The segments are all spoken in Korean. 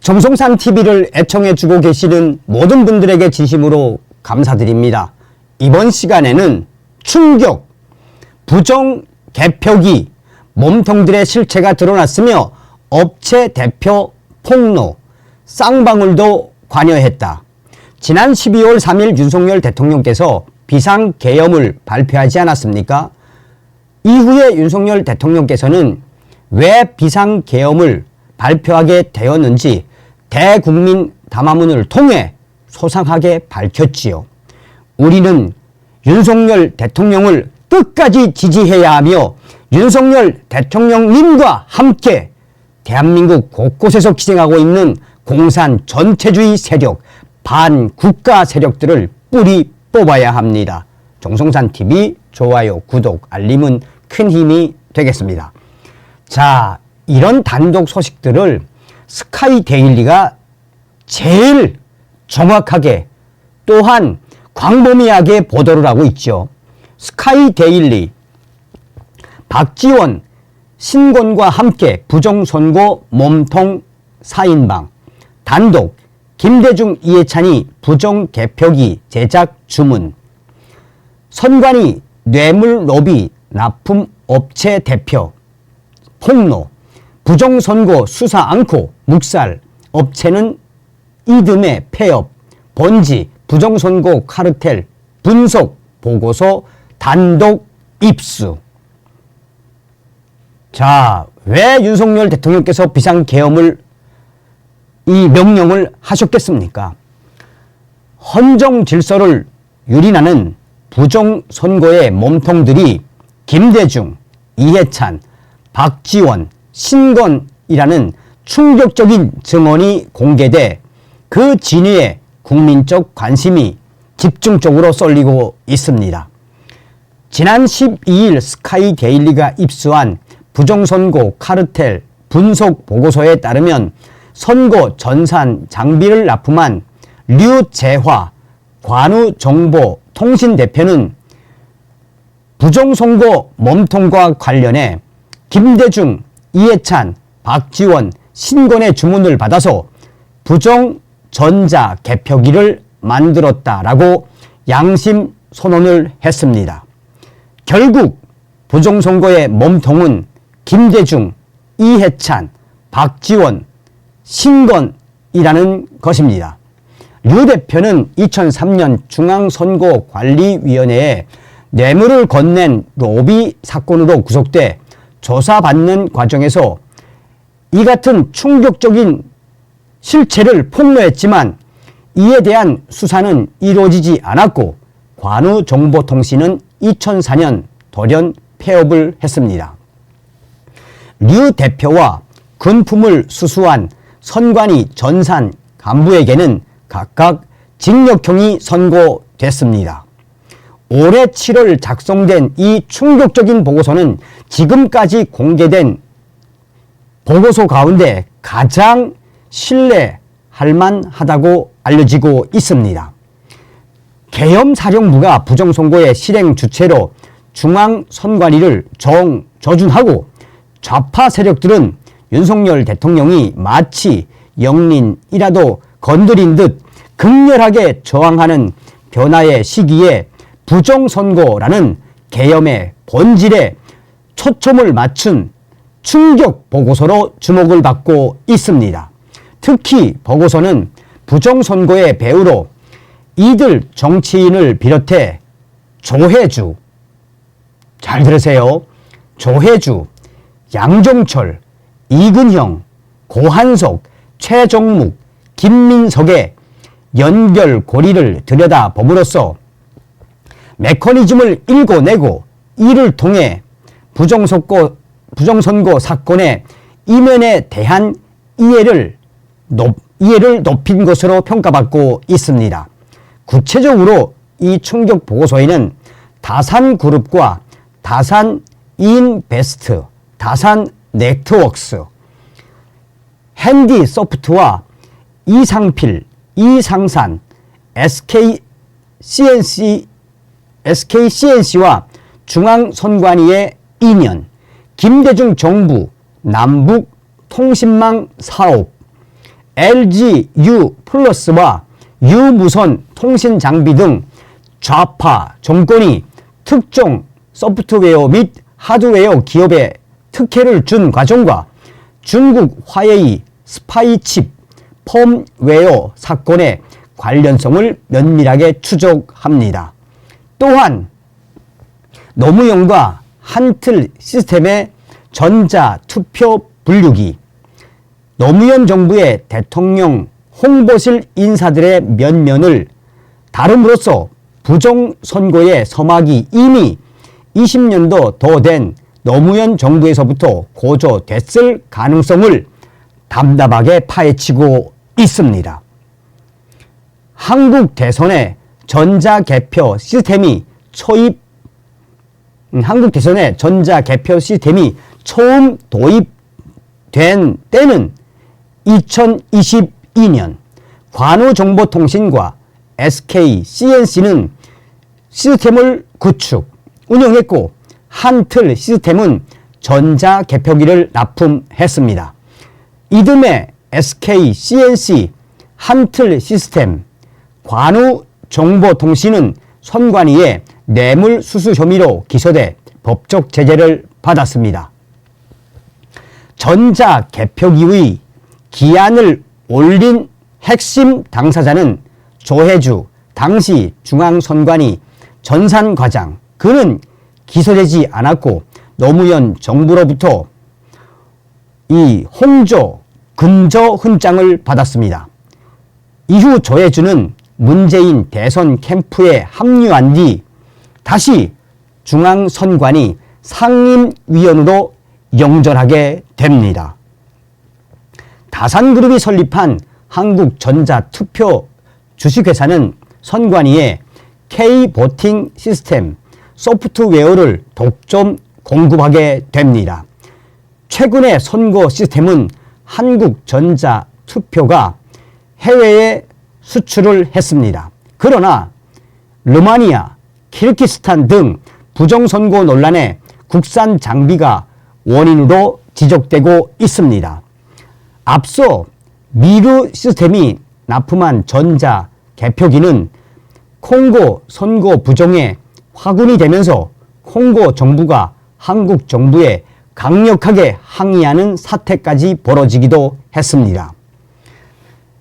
정성산 TV를 애청해주고 계시는 모든 분들에게 진심으로 감사드립니다. 이번 시간에는 충격, 부정 개표기, 몸통들의 실체가 드러났으며 업체 대표 폭로, 쌍방울도 관여했다. 지난 12월 3일 윤석열 대통령께서 비상계엄을 발표하지 않았습니까? 이후에 윤석열 대통령께서는 왜 비상계엄을 발표하게 되었는지 대국민 담화문을 통해 소상하게 밝혔지요. 우리는 윤석열 대통령을 끝까지 지지해야 하며 윤석열 대통령님과 함께 대한민국 곳곳에서 기생하고 있는 공산 전체주의 세력, 반국가 세력들을 뿌리 뽑아야 합니다. 정성산TV 좋아요, 구독, 알림은 큰 힘이 되겠습니다. 자, 이런 단독 소식들을 스카이데일리가 제일 정확하게 또한 광범위하게 보도를 하고 있죠. 스카이데일리, 박지원, 신권과 함께 부정선거 몸통 4인방, 단독, 김대중, 이해찬이 부정개표기 제작 주문, 선관위 뇌물 로비 납품 업체 대표 폭로, 부정선거 수사 않고 묵살, 업체는 이듬해 폐업, 번지, 부정선거 카르텔 분석 보고서 단독 입수. 자, 왜 윤석열 대통령께서 비상계엄을 이 명령을 하셨겠습니까? 헌정 질서를 유린하는 부정선거의 몸통들이 김대중, 이해찬, 박지원, 신권이라는 충격적인 증언이 공개돼 그 진위에 국민적 관심이 집중적으로 쏠리고 있습니다. 지난 12일 스카이데일리가 입수한 부정선거 카르텔 분석 보고서에 따르면 선거 전산 장비를 납품한 류재화 관우정보통신 대표는 부정선거 몸통과 관련해 김대중, 이해찬, 박지원, 신권의 주문을 받아서 부정전자 개표기를 만들었다라고 양심 선언을 했습니다. 결국 부정선거의 몸통은 김대중, 이해찬, 박지원, 신권이라는 것입니다. 류 대표는 2003년 중앙선거관리위원회에 뇌물을 건넨 로비 사건으로 구속돼 조사받는 과정에서 이 같은 충격적인 실체를 폭로했지만 이에 대한 수사는 이루어지지 않았고 관우정보통신은 2004년 돌연 폐업을 했습니다. 류 대표와 금품을 수수한 선관위 전산 간부에게는 각각 징역형이 선고됐습니다. 올해 7월 작성된 이 충격적인 보고서는 지금까지 공개된 보고서 가운데 가장 신뢰할 만하다고 알려지고 있습니다. 계엄사령부가 부정선거의 실행 주체로 중앙선관위를 정조준하고 좌파 세력들은 윤석열 대통령이 마치 영린이라도 건드린 듯 극렬하게 저항하는 변화의 시기에 부정선거라는 계엄의 본질에 초점을 맞춘 충격 보고서로 주목을 받고 있습니다. 특히 보고서는 부정선거의 배후로 이들 정치인을 비롯해 조혜주, 잘 들으세요. 조혜주, 양정철, 이근형, 고한석, 최정묵, 김민석의 연결고리를 들여다봄으로써 메커니즘을 읽어내고 이를 통해 부정선거 사건의 이면에 대한 이해를 높인 것으로 평가받고 있습니다. 구체적으로 이 충격 보고서에는 다산그룹과 다산인베스트, 다산네트워크스, 핸디소프트와 이상필, 이상산, SKCNC와 중앙선관위의 인연, 김대중 정부 남북 통신망 사업, LG U 플러스와 유무선 통신 장비 등 좌파 정권이 특정 소프트웨어 및 하드웨어 기업에 특혜를 준 과정과 중국 화웨이 스파이칩 펌웨어 사건의 관련성을 면밀하게 추적합니다. 또한 노무현과 한틀 시스템의 전자투표 분류기, 노무현 정부의 대통령 홍보실 인사들의 면면을 다름으로써 부정선거의 서막이 이미 20년도 더 된 노무현 정부에서부터 고조됐을 가능성을 담담하게 파헤치고 있습니다. 한국 대선의 전자개표 시스템이 처음 도입된 때는 2022년 관우정보통신과 SK CNC는 시스템을 구축, 운영했고 한틀 시스템은 전자개표기를 납품했습니다. 이듬해 SK CNC 한틀 시스템 관우정보통신은 선관위의 뇌물수수 혐의로 기소돼 법적 제재를 받았습니다. 전자개표기의 기한을 올린 핵심 당사자는 조혜주 당시 중앙선관위 전산과장, 그는 기소되지 않았고 노무현 정부로부터 이 홍조 근저 훈장을 받았습니다. 이후 조혜주는 문재인 대선 캠프에 합류한 뒤 다시 중앙선관위 상임위원으로 영전하게 됩니다. 다산그룹이 설립한 한국전자투표 주식회사는 선관위에 K보팅 시스템 소프트웨어를 독점 공급하게 됩니다. 최근의 선거 시스템은 한국전자투표가 해외에 수출을 했습니다. 그러나 루마니아, 키르기스탄 등 부정선거 논란에 국산 장비가 원인으로 지적되고 있습니다. 앞서 미르 시스템이 납품한 전자개표기는 콩고 선거 부정에 화근이 되면서 콩고 정부가 한국 정부에 강력하게 항의하는 사태까지 벌어지기도 했습니다.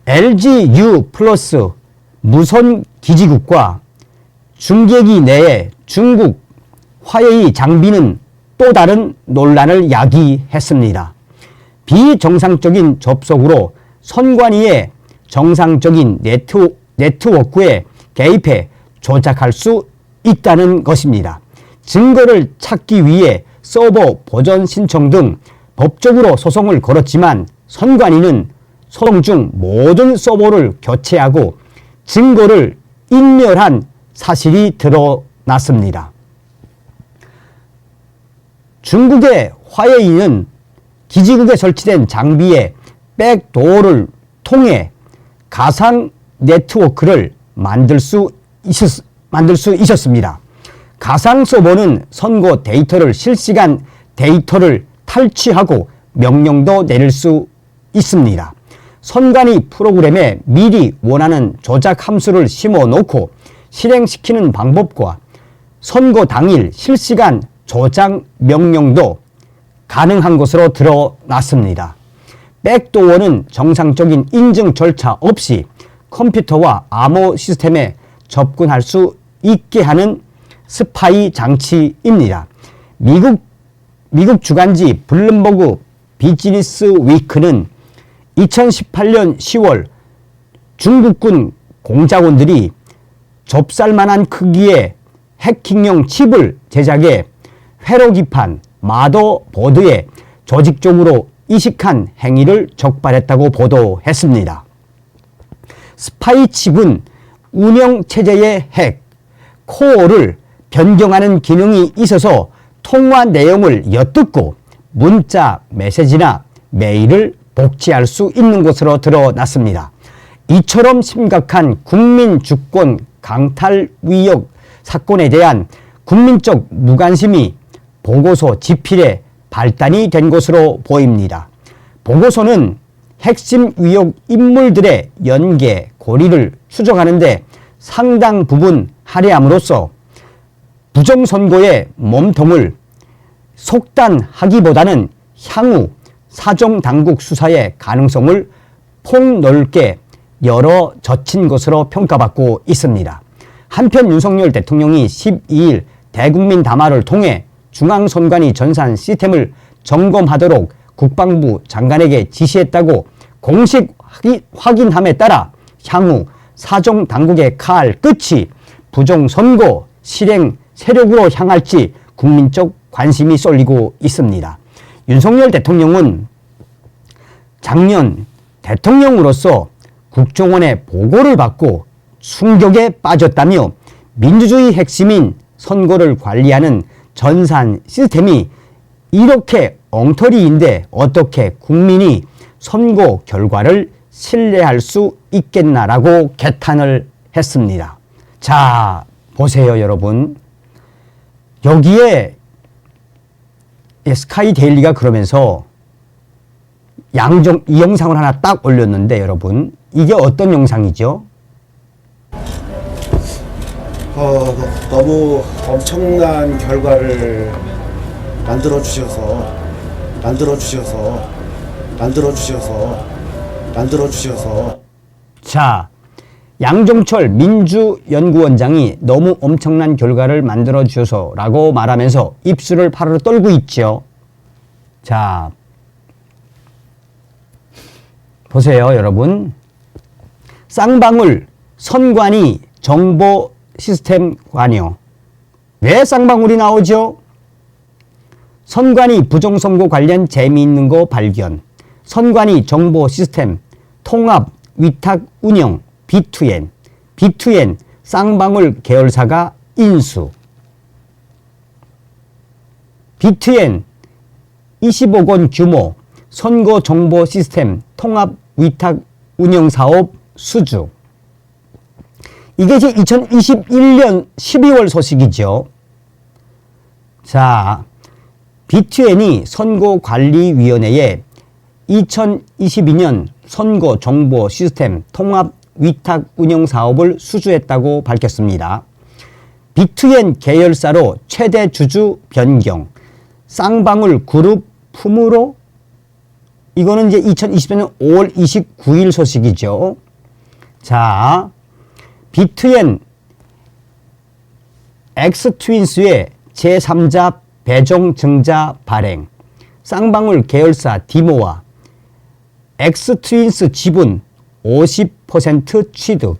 LG U 플러스 무선기지국과 중계기 내의 중국 화웨이 장비는 또 다른 논란을 야기했습니다. 비정상적인 접속으로 선관위의 정상적인 네트워크에 개입해 조작할 수 있다는 것입니다. 증거를 찾기 위해 서버 보전 신청 등 법적으로 소송을 걸었지만 선관위는 소송 중 모든 서버를 교체하고 증거를 인멸한 사실이 드러났습니다. 중국의 화웨이는 기지국에 설치된 장비의 백도어를 통해 가상 네트워크를 만들 수 있었습니다. 가상 서버는 선거 데이터를 실시간 데이터를 탈취하고 명령도 내릴 수 있습니다. 선관위 프로그램에 미리 원하는 조작 함수를 심어 놓고 실행시키는 방법과 선거 당일 실시간 조작 명령도 가능한 것으로 드러났습니다. 백도어는 정상적인 인증 절차 없이 컴퓨터와 암호 시스템에 접근할 수 있게 하는 스파이 장치입니다. 미국 주간지 블룸버그 비즈니스 위크는 2018년 10월 중국군 공작원들이 좁쌀만한 크기의 해킹용 칩을 제작해 회로기판, 마더보드에 조직적으로 이식한 행위를 적발했다고 보도했습니다. 스파이 칩은 운영체제의 핵, 코어를 변경하는 기능이 있어서 통화 내용을 엿듣고 문자, 메시지나 메일을 복제할 수 있는 것으로 드러났습니다. 이처럼 심각한 국민 주권 강탈 위협 사건에 대한 국민적 무관심이 보고서 집필에 발단이 된 것으로 보입니다. 보고서는 핵심 의혹 인물들의 연계, 고리를 추적하는데 상당 부분 할애함으로써 부정선거의 몸통을 속단하기보다는 향후 사정당국 수사의 가능성을 폭넓게 열어젖힌 것으로 평가받고 있습니다. 한편 윤석열 대통령이 12일 대국민 담화를 통해 중앙선관위 전산 시스템을 점검하도록 국방부 장관에게 지시했다고 공식 확인함에 따라 향후 사정당국의 칼 끝이 부정선거 실행 세력으로 향할지 국민적 관심이 쏠리고 있습니다. 윤석열 대통령은 작년 대통령으로서 국정원의 보고를 받고 충격에 빠졌다며 민주주의 핵심인 선거를 관리하는 전산 시스템이 이렇게 엉터리인데 어떻게 국민이 선거 결과를 신뢰할 수 있겠나라고 개탄을 했습니다. 자, 보세요, 여러분. 여기에 스카이 데일리가 그러면서 이 영상을 하나 딱 올렸는데 여러분, 이게 어떤 영상이죠? 너무 엄청난 결과를 만들어 주셔서 자, 양종철 민주연구원장이 너무 엄청난 결과를 만들어 주셔서 라고 말하면서 입술을 파르르 떨고 있죠. 자, 보세요, 여러분. 쌍방울 선관위 정보 시스템 관여. 왜 쌍방울이 나오죠? 선관위 부정선거 관련 재미있는 거 발견. 선관위 정보 시스템 통합 위탁 운영 B2N. B2N 쌍방울 계열사가 인수. B2N 20억 원 규모 선거 정보 시스템 통합 위탁 운영 사업 수주. 이게 이제 2021년 12월 소식이죠. 자, B2N이 선거관리위원회에 2022년 선거 정보 시스템 통합 위탁 운영 사업을 수주했다고 밝혔습니다. B2N 계열사로 최대 주주 변경, 쌍방울 그룹 품으로, 이거는 이제 2020년 5월 29일 소식이죠. 자, B2N 엑스트윈스의 제3자 배정 증자 발행, 쌍방울 계열사 디모와 엑스트윈스 지분 50% 취득,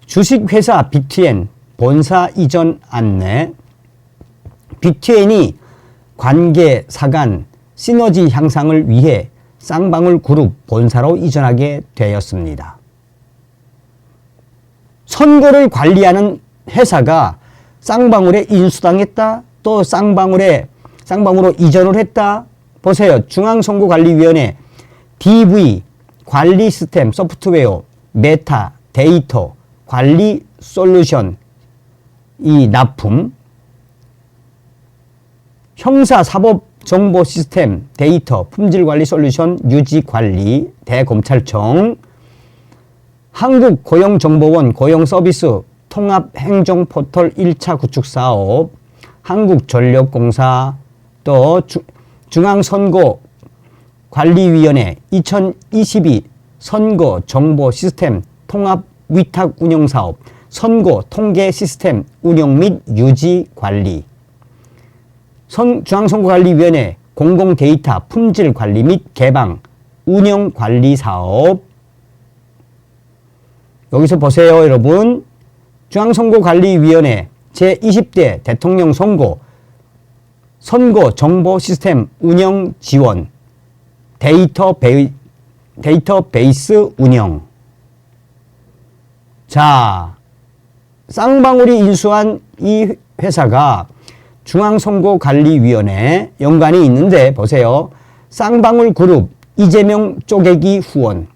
주식회사 B2N 본사 이전 안내, B2N이 관계사 간 시너지 향상을 위해 쌍방울 그룹 본사로 이전하게 되었습니다. 선거를 관리하는 회사가 쌍방울에 인수당했다, 또 쌍방울로 이전을 했다. 보세요. 중앙선거관리위원회 DV 관리 시스템 소프트웨어 메타 데이터 관리 솔루션 이 납품, 형사사법 정보 시스템 데이터 품질관리 솔루션 유지관리 대검찰청, 한국고용정보원 고용서비스 통합행정포털 1차 구축사업, 한국전력공사, 또 중앙선거관리위원회 2022 선거정보 시스템 통합 위탁 운영사업, 선거 통계 시스템 운영 및 유지 관리, 중앙선거관리위원회 공공데이터 품질 관리 및 개방 운영 관리 사업. 여기서 보세요, 여러분. 중앙선거관리위원회 제20대 대통령 선거 정보 시스템 운영 지원, 데이터베이스 운영. 자, 쌍방울이 인수한 이 회사가 중앙선거관리위원회 연관이 있는데 보세요. 쌍방울 그룹 이재명 쪼개기 후원,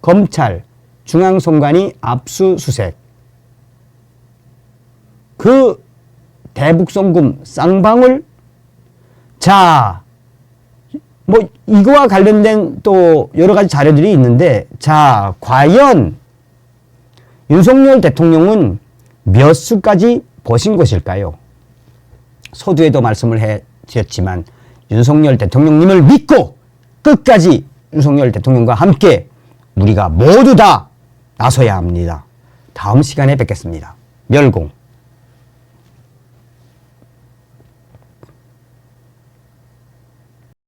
검찰 중앙선관위 압수수색. 그 대북송금 쌍방울. 자, 뭐 이거와 관련된 또 여러 가지 자료들이 있는데, 자, 과연 윤석열 대통령은 몇 수까지 버신 것일까요? 서두에도 말씀을 해 드렸지만 윤석열 대통령님을 믿고 끝까지 윤석열 대통령과 함께 우리가 모두 다 나서야 합니다. 다음 시간에 뵙겠습니다. 멸공.